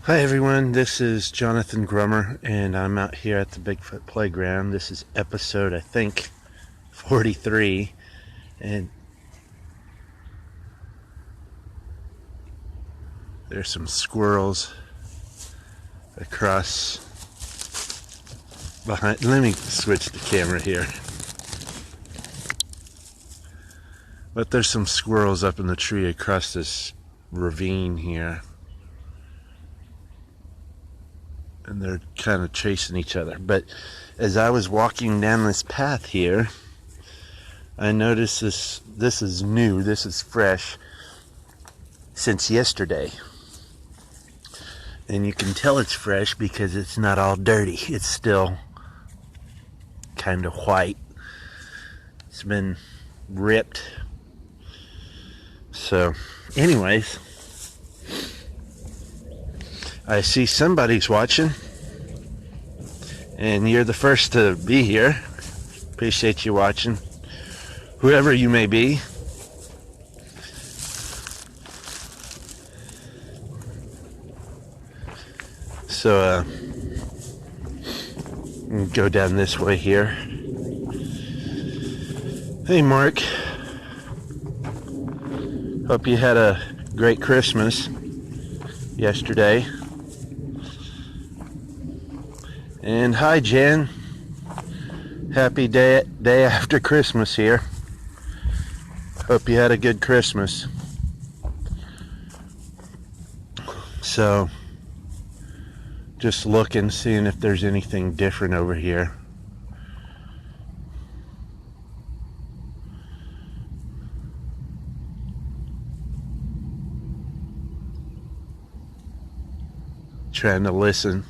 Hi everyone, this is Jonathan Grummer, and I'm out here at the Bigfoot playground. This is episode, I think, 43, and there's some squirrels across behind. Let me switch the camera here. But there's some squirrels up in the tree across this ravine here. And they're kind of chasing each other. But as I was walking down this path here, I noticed this is new, this is fresh since yesterday. And you can tell it's fresh because it's not all dirty. It's still kind of white. It's been ripped. So, anyways, I see somebody's watching, and you're the first to be here. Appreciate you watching, whoever you may be. So, go down this way here. Hey, Mark. Hope you had a great Christmas yesterday. And hi, Jen. Happy day after Christmas here. Hope you had a good Christmas. So, just looking, seeing if there's anything different over here. Trying to listen.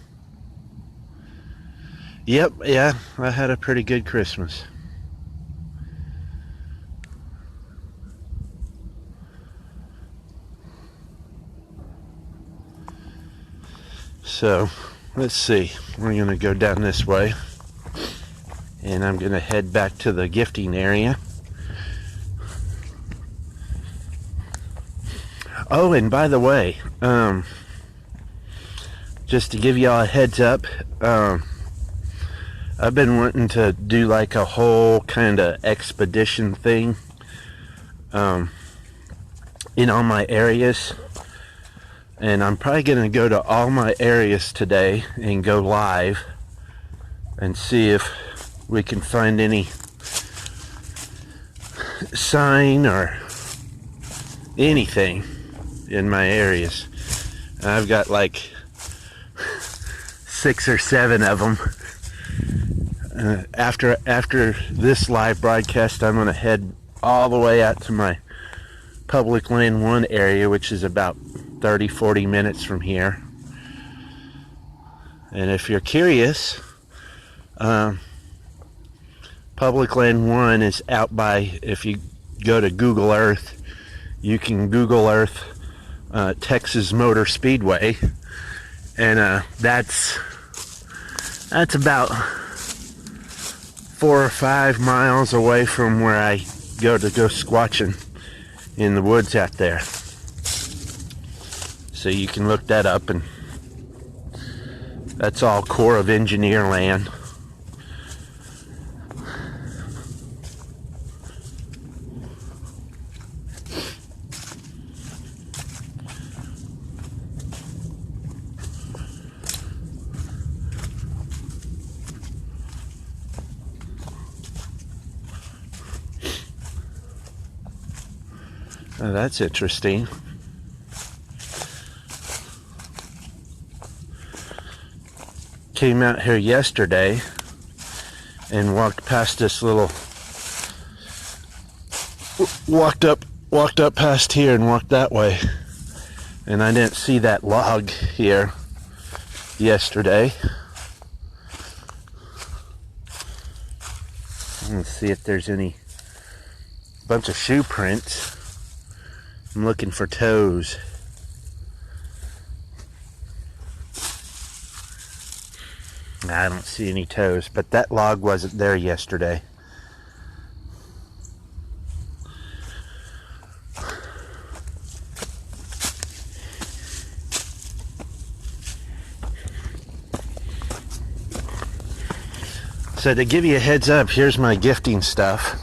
Yep, yeah, I had a pretty good Christmas. So, let's see. We're going to go down this way. And I'm going to head back to the gifting area. Oh, and by the way, just to give y'all a heads up, I've been wanting to do like a whole kind of expedition thing in all my areas, and I'm probably going to go to all my areas today and go live and see if we can find any sign or anything in my areas. I've got like 6 or 7 of them. After this live broadcast, I'm going to head all the way out to my Public Land 1 area, which is about 30-40 minutes from here. And if you're curious, Public Land 1 is out by, if you go to Google Earth, you can Google Earth Texas Motor Speedway, and that's about 4 or 5 miles away from where I go squatching in the woods out there. So you can look that up, and that's all Corps of Engineer land. Oh, that's interesting. Came out here yesterday and walked past this little, walked up past here and walked that way, and I didn't see that log here yesterday. Let's see if there's any bunch of shoe prints. I'm looking for toes. I don't see any toes, but that log wasn't there yesterday. So to give you a heads up, here's my gifting stuff.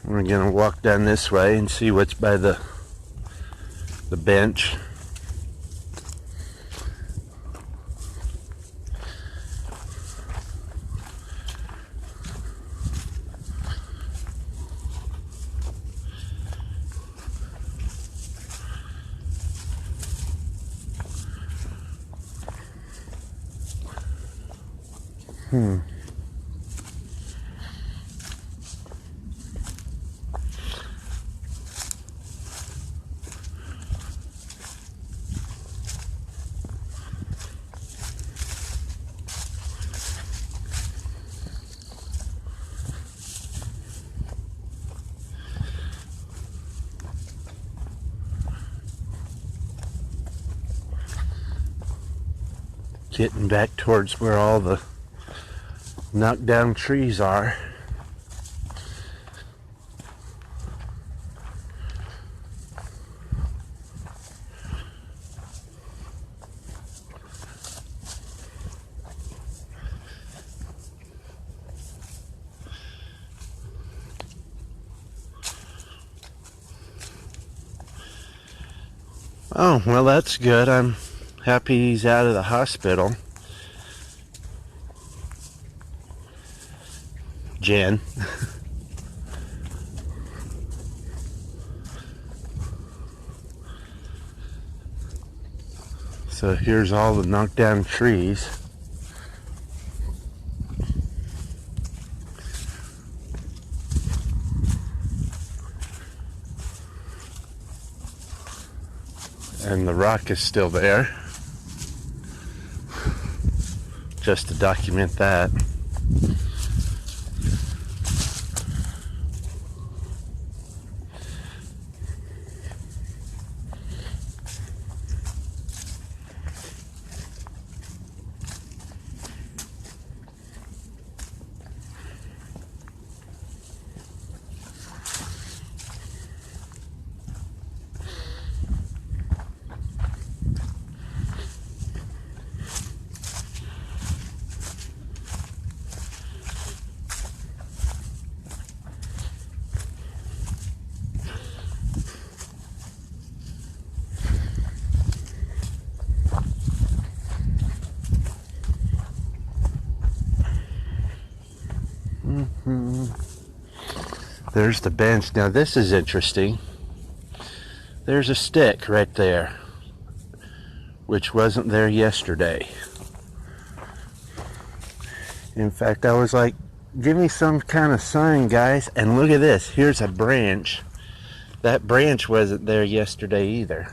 We're gonna walk down this way and see what's by the bench. Getting back towards where all the knocked down trees are. Oh, well, that's good. I'm happy he's out of the hospital. Jen. So here's all the knocked down trees. And the rock is still there. Just to document that. There's the bench. Now this is interesting. There's a stick right there, which wasn't there yesterday. In fact, I was like, give me some kind of sign, guys. And look at this. Here's a branch. That branch wasn't there yesterday either.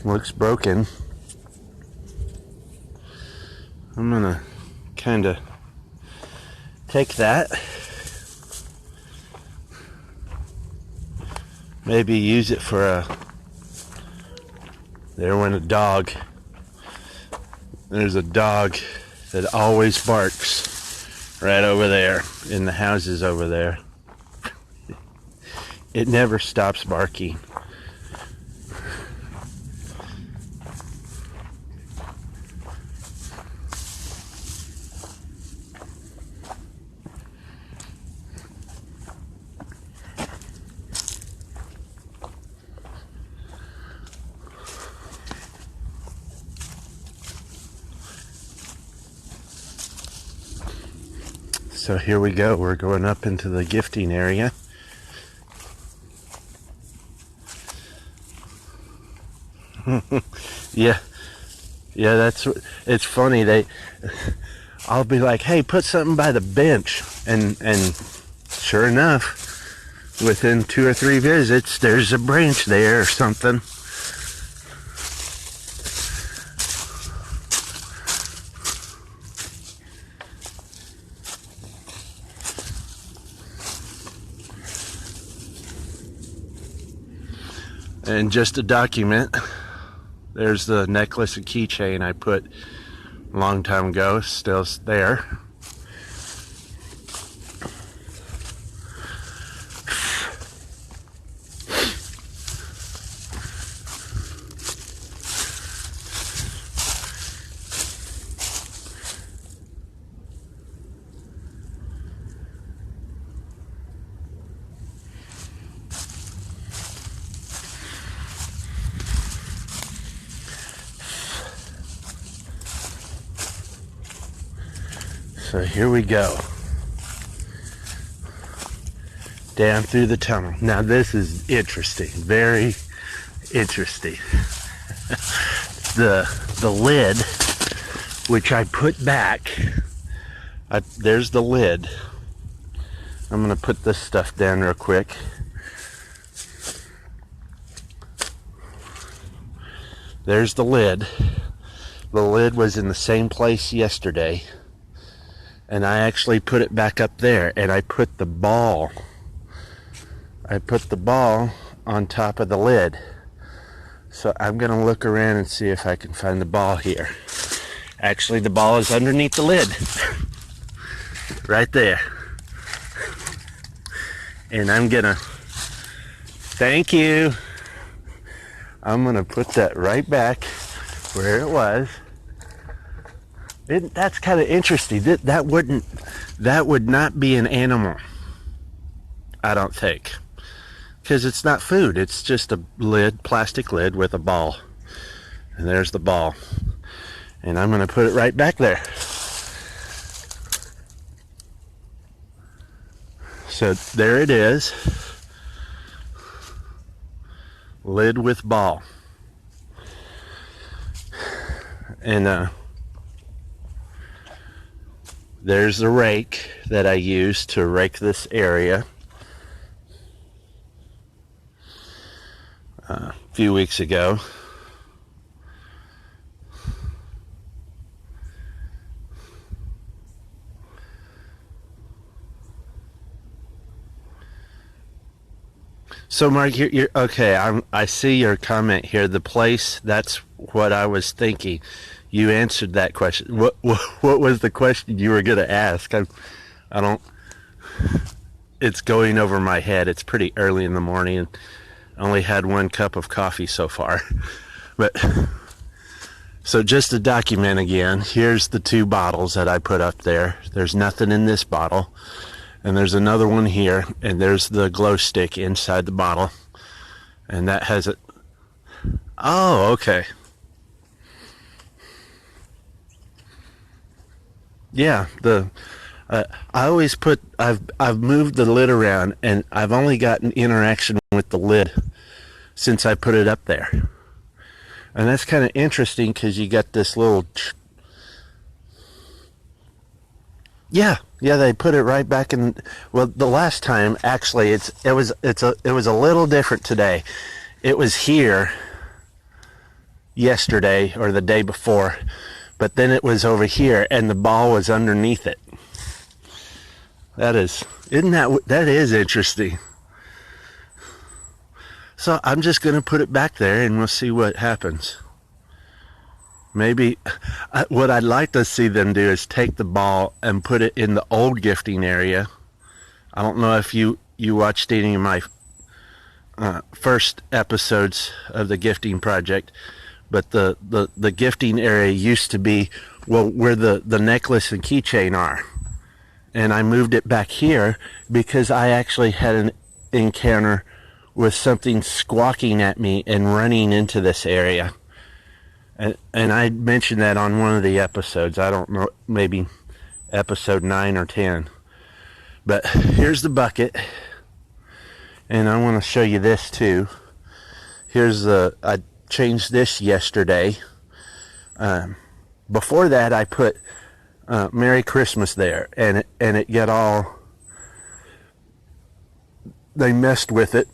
Looks broken. I'm gonna kind of take that, maybe use it for a, there went a dog. There's a dog that always barks right over there in the houses over there. It never stops barking. So here we go. We're going up into the gifting area. Yeah, that's, it's funny. I'll be like, hey, put something by the bench, and sure enough, within 2 or 3 visits, there's a branch there or something. And just a document, there's the necklace and keychain I put a long time ago, still there. So here we go. Down through the tunnel. Now this is interesting. Very interesting. The lid, which I put back. There's the lid. I'm going to put this stuff down real quick. There's the lid. The lid was in the same place yesterday. And I actually put it back up there. And I put the ball on top of the lid. So I'm going to look around and see if I can find the ball here. Actually, the ball is underneath the lid. Right there. And I'm going to, thank you. I'm going to put that right back where it was. That's kind of interesting. That would not be an animal, I don't think. Because it's not food. It's just a lid, plastic lid with a ball. And there's the ball. And I'm going to put it right back there. So there it is. Lid with ball. And there's the rake that I used to rake this area a few weeks ago. So Mark, you're okay. I see your comment here. The place, that's what I was thinking. You answered that question. What was the question you were going to ask? I don't. It's going over my head. It's pretty early in the morning, and I only had 1 cup of coffee so far. But so just to document again, here's the 2 bottles that I put up there. There's nothing in this bottle. And there's another one here, and there's the glow stick inside the bottle. And that has it. Oh, okay. Yeah, I always put, I've moved the lid around, and I've only gotten interaction with the lid since I put it up there. And that's kind of interesting because you got this little, yeah, they put it right back in. Well, the last time, actually, it was a little different today. It was here yesterday or the day before, but then it was over here, and the ball was underneath it. That is interesting. So I'm just going to put it back there, and we'll see what happens. Maybe what I'd like to see them do is take the ball and put it in the old gifting area. I don't know if you watched any of my first episodes of the gifting project, but the gifting area used to be, well, where the necklace and keychain are. And I moved it back here because I actually had an encounter with something squawking at me and running into this area. And I mentioned that on one of the episodes. I don't know, maybe episode 9 or 10. But here's the bucket. And I want to show you this too. I changed this yesterday. Before that, I put Merry Christmas there. And it got all, they messed with it.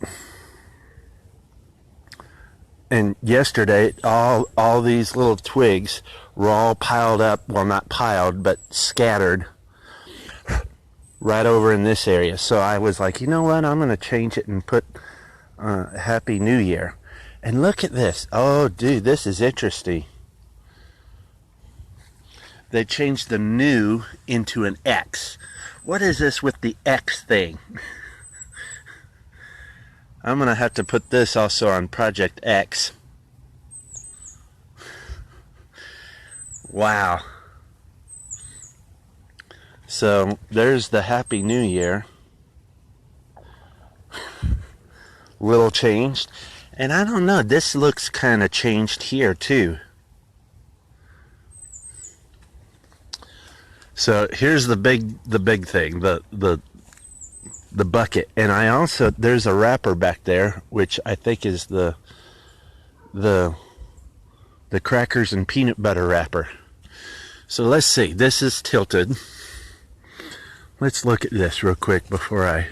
And yesterday, all these little twigs were all piled up, well, not piled, but scattered right over in this area. So I was like, you know what, I'm going to change it and put Happy New Year. And look at this. Oh, dude, this is interesting. They changed the new into an X. What is this with the X thing? I'm going to have to put this also on Project X. Wow. So there's the Happy New Year. Little changed. And I don't know, this looks kind of changed here too. So here's the big thing, the bucket. And I also, there's a wrapper back there, which I think is the crackers and peanut butter wrapper. So let's see, this is tilted. Let's look at this real quick before I...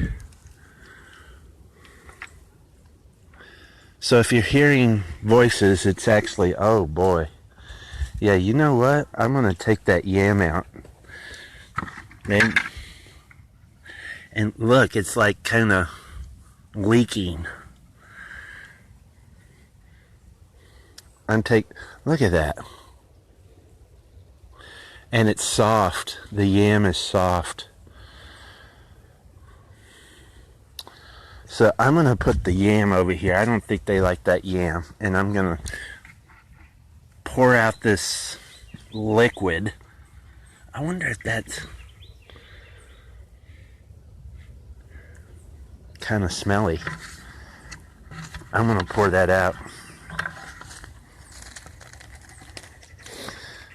So if you're hearing voices, it's actually, oh boy. Yeah, you know what? I'm gonna take that yam out. And look, it's like kind of leaking. Look at that. And it's soft. The yam is soft. So I'm going to put the yam over here. I don't think they like that yam. And I'm going to pour out this liquid. I wonder if that's kind of smelly. I'm going to pour that out.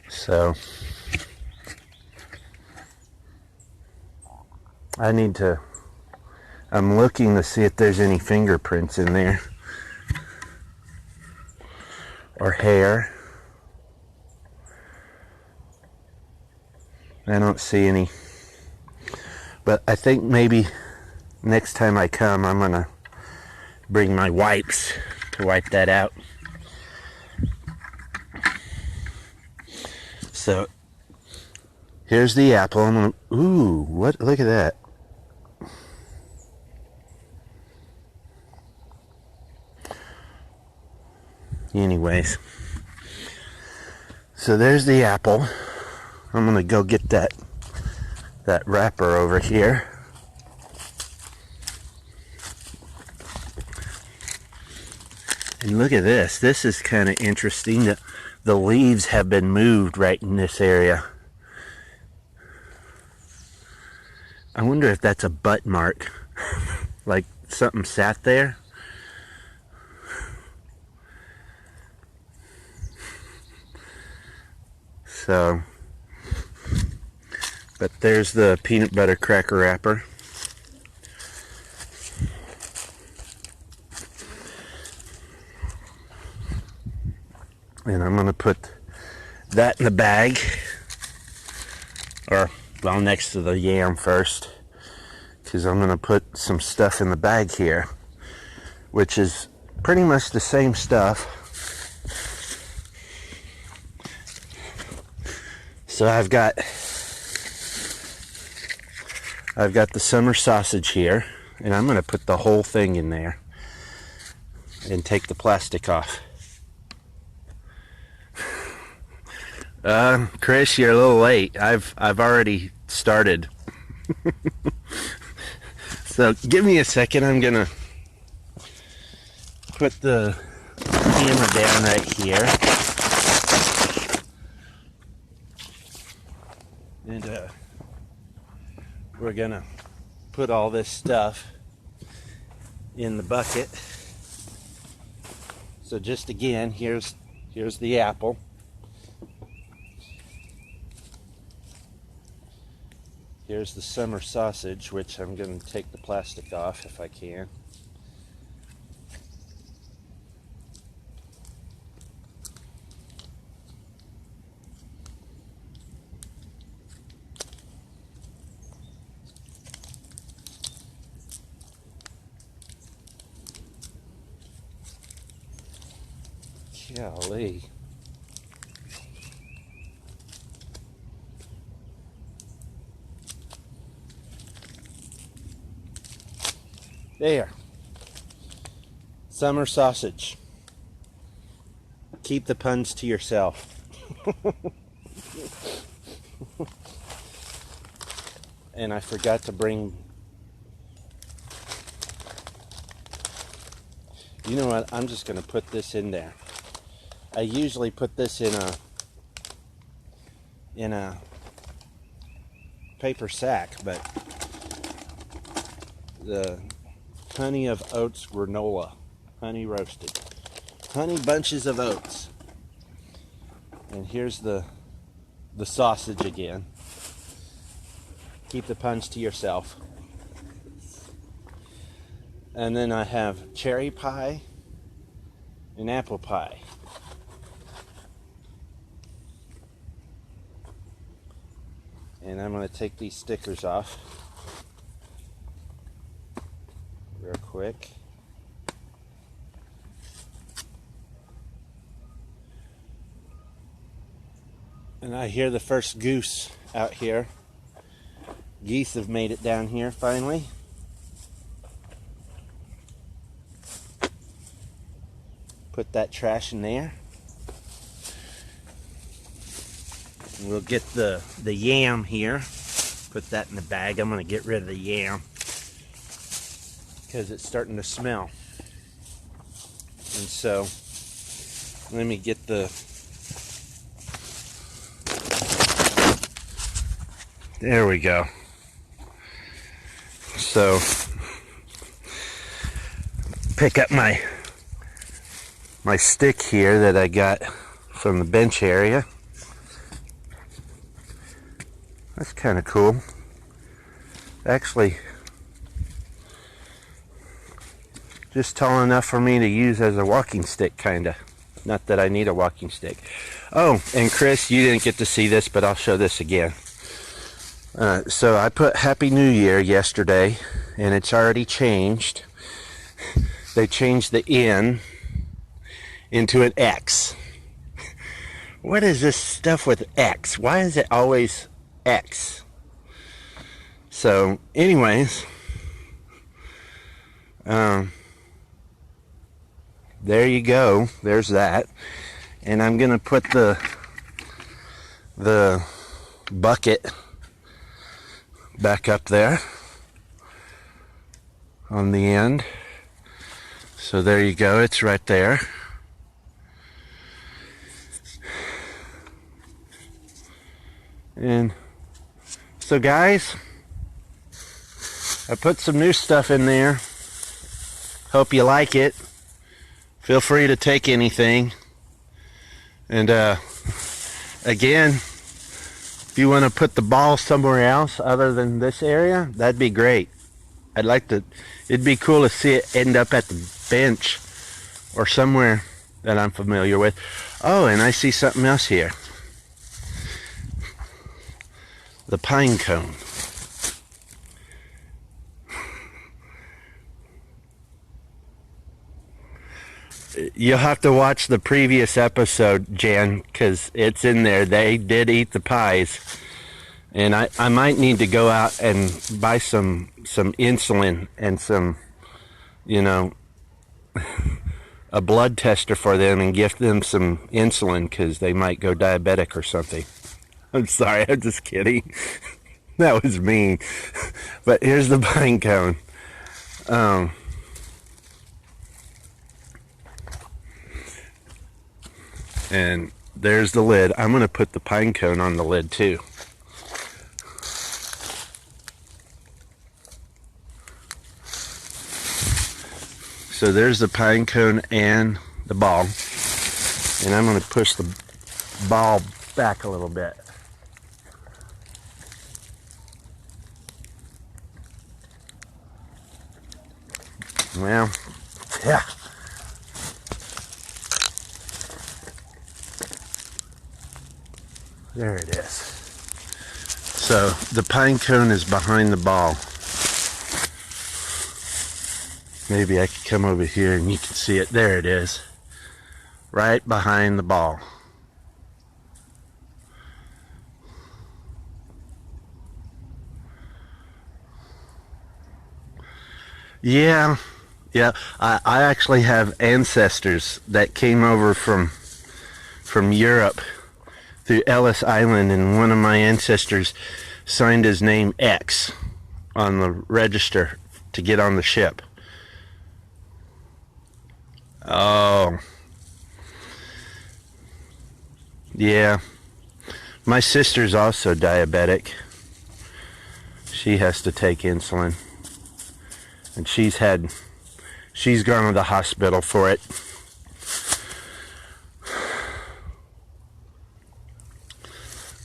So I'm looking to see if there's any fingerprints in there or hair. I don't see any, but I think maybe next time I come I'm gonna bring my wipes to wipe that out. So here's the apple. I'm gonna, ooh, what, look at that. Anyways, so there's the apple. I'm gonna go get that wrapper over here. And look at this. This is kind of interesting that the leaves have been moved right in this area. I wonder if that's a butt mark. Like something sat there. So, but there's the peanut butter cracker wrapper. And I'm going to put that in the bag. Or, well, next to the yam first. Because I'm going to put some stuff in the bag here. Which is pretty much the same stuff. So I've got the summer sausage here, and I'm going to put the whole thing in there and take the plastic off. Chris, you're a little late. I've already started. So give me a second. I'm going to put the hammer down right here. And we're gonna put all this stuff in the bucket. So just again, here's the apple. Here's the summer sausage, which I'm gonna take the plastic off if I can. Golly. There. Summer sausage. Keep the puns to yourself. And I forgot to bring... You know what? I'm just going to put this in there. I usually put this in a paper sack, but the honey of oats granola, honey roasted, honey bunches of oats. And here's the sausage again. Keep the puns to yourself. And then I have cherry pie and apple pie. And I'm going to take these stickers off real quick. And I hear the first goose out here. Geese have made it down here finally. Put that trash in there. And we'll get the yam here. Put that in the bag. I'm going to get rid of the yam because it's starting to smell. And so let me get the... There we go. So pick up my stick here that I got from the bench area. That's kind of cool. Actually, just tall enough for me to use as a walking stick, kind of. Not that I need a walking stick. Oh, and Chris, you didn't get to see this, but I'll show this again. So I put Happy New Year yesterday, and it's already changed. They changed the N into an X. What is this stuff with X? Why is it always X? So, anyways, there you go. There's that. And I'm gonna put the bucket back up there on the end. So there you go, it's right there. And so guys, I put some new stuff in there. Hope you like it. Feel free to take anything. And again, if you want to put the ball somewhere else other than this area, that'd be great. I'd like to, it'd be cool to see it end up at the bench or somewhere that I'm familiar with. Oh, and I see something else here. The pine cone. You'll have to watch the previous episode, Jan, because it's in there. They did eat the pies. And I might need to go out and buy some insulin and some, you know, a blood tester for them and gift them some insulin because they might go diabetic or something. I'm sorry, I'm just kidding. That was mean. But here's the pine cone. And there's the lid. I'm going to put the pine cone on the lid too. So there's the pine cone and the ball. And I'm going to push the ball back a little bit. Well, yeah. There it is. So the pine cone is behind the ball. Maybe I could come over here and you can see it. There it is. Right behind the ball. Yeah. I actually have ancestors that came over from Europe through Ellis Island, and one of my ancestors signed his name X on the register to get on the ship. Oh. Yeah. My sister's also diabetic. She has to take insulin. And she's gone to the hospital for it.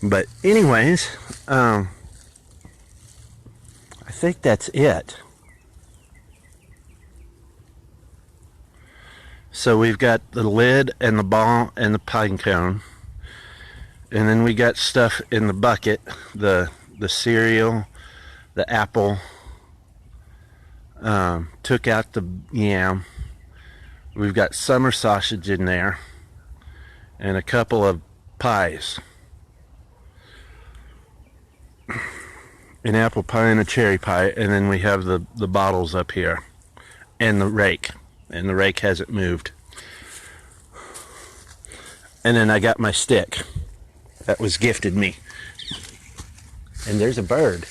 But anyways, think that's it. So we've got the lid and the ball and the pine cone. And then we got stuff in the bucket, the cereal, the apple, took out the yam. We've got summer sausage in there and a couple of pies. An apple pie and a cherry pie, and then we have the bottles up here and the rake, and the rake hasn't moved. And then I got my stick that was gifted me, and there's a bird.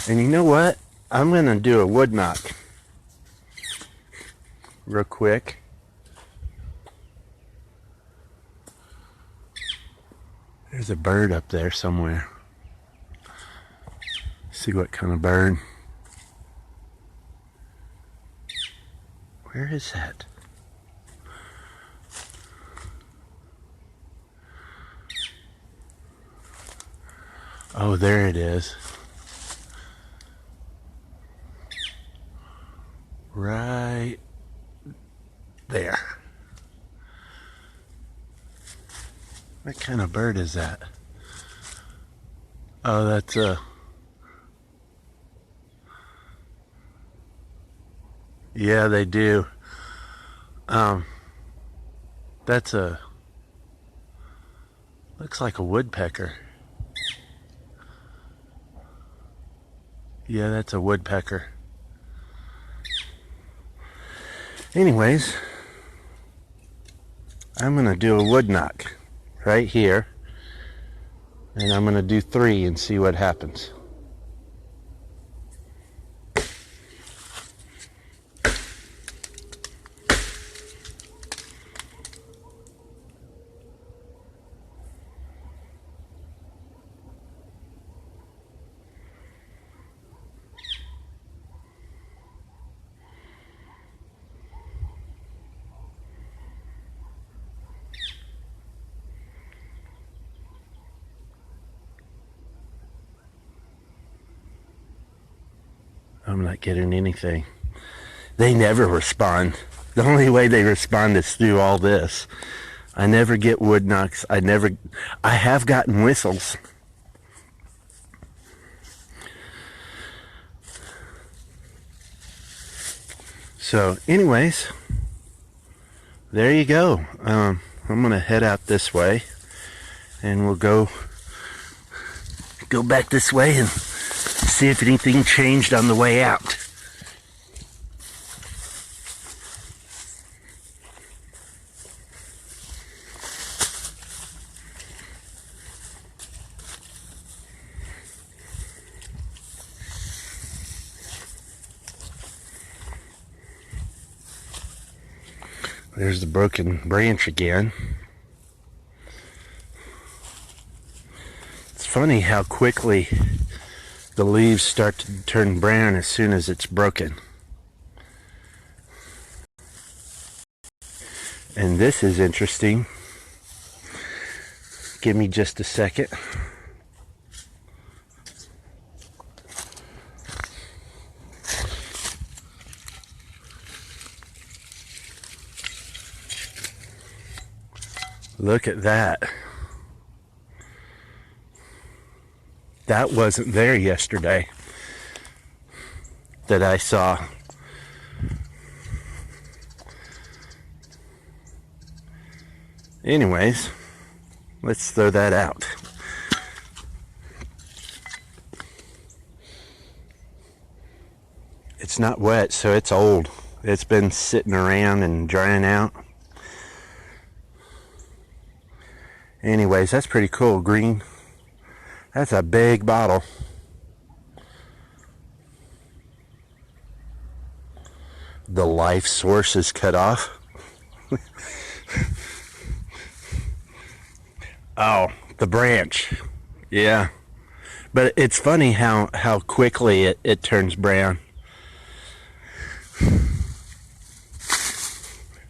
And you know what, I'm gonna do a wood knock real quick. There's a bird up there somewhere. See what kind of bird. Where is that? Oh, there it is. Right there. What kind of bird is that? Oh, that's a... Yeah, they do. That's a... Looks like a woodpecker. Yeah, that's a woodpecker. Anyways, I'm gonna do a wood knock right here, and I'm gonna do 3 and see what happens. I'm not getting anything. They never respond. The only way they respond is through all this. I never get wood knocks. I have gotten whistles. So anyways, there you go. I'm gonna head out this way, and we'll go back this way and see if anything changed on the way out. There's the broken branch again. It's funny how quickly the leaves start to turn brown as soon as it's broken. And this is interesting. Give me just a second. Look at that. That wasn't there yesterday that I saw. Anyways, let's throw that out. It's not wet, so it's old. It's been sitting around and drying out. Anyways, that's pretty cool. Green. That's a big bottle. The life source is cut off. Oh, the branch. Yeah. But it's funny how quickly it turns brown.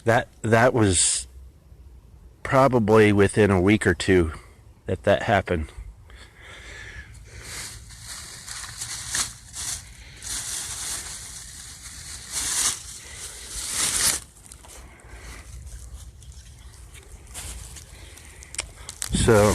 That was probably within a week or two that happened. So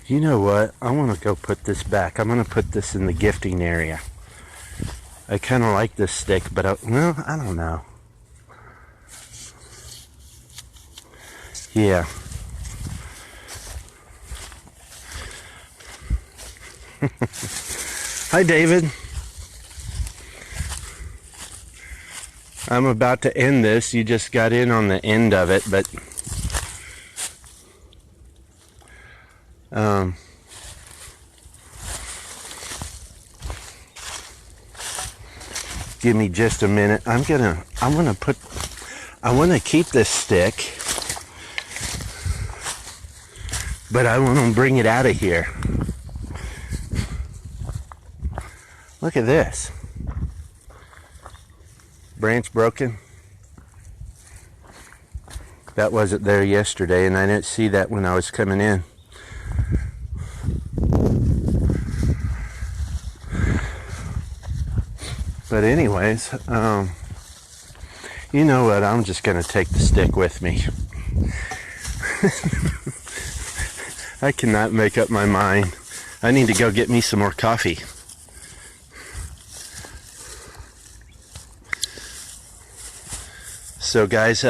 you know what? I want to go put this back. I'm going to put this in the gifting area. I kind of like this stick, but well, I don't know. Yeah. Hi, David. I'm about to end this. You just got in on the end of it, but give me just a minute. I want to keep this stick, but I want to bring it out of here. Look at this. Branch broken. That wasn't there yesterday, and I didn't see that when I was coming in. But anyways, you know what? I'm just going to take the stick with me. I cannot make up my mind. I need to go get me some more coffee. So guys,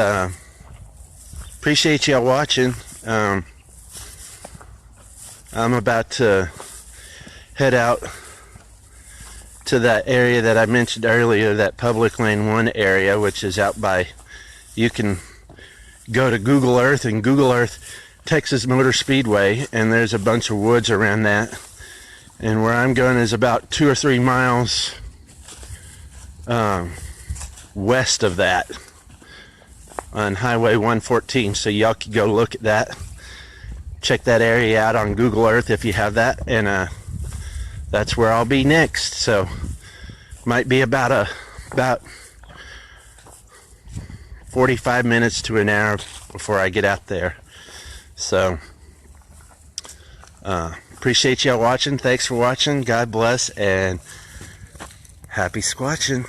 appreciate y'all watching. I'm about to head out to that area that I mentioned earlier, that public lane 1 area, which is out by, you can go to Google Earth and Google Earth Texas Motor Speedway, and there's a bunch of woods around that. And where I'm going is about 2 or 3 miles west of that on Highway 114. So y'all can go look at that, check that area out on Google Earth if you have that, and that's where I'll be next. So might be about 45 minutes to an hour before I get out there. So appreciate y'all watching. Thanks for watching. God bless, and happy squatching.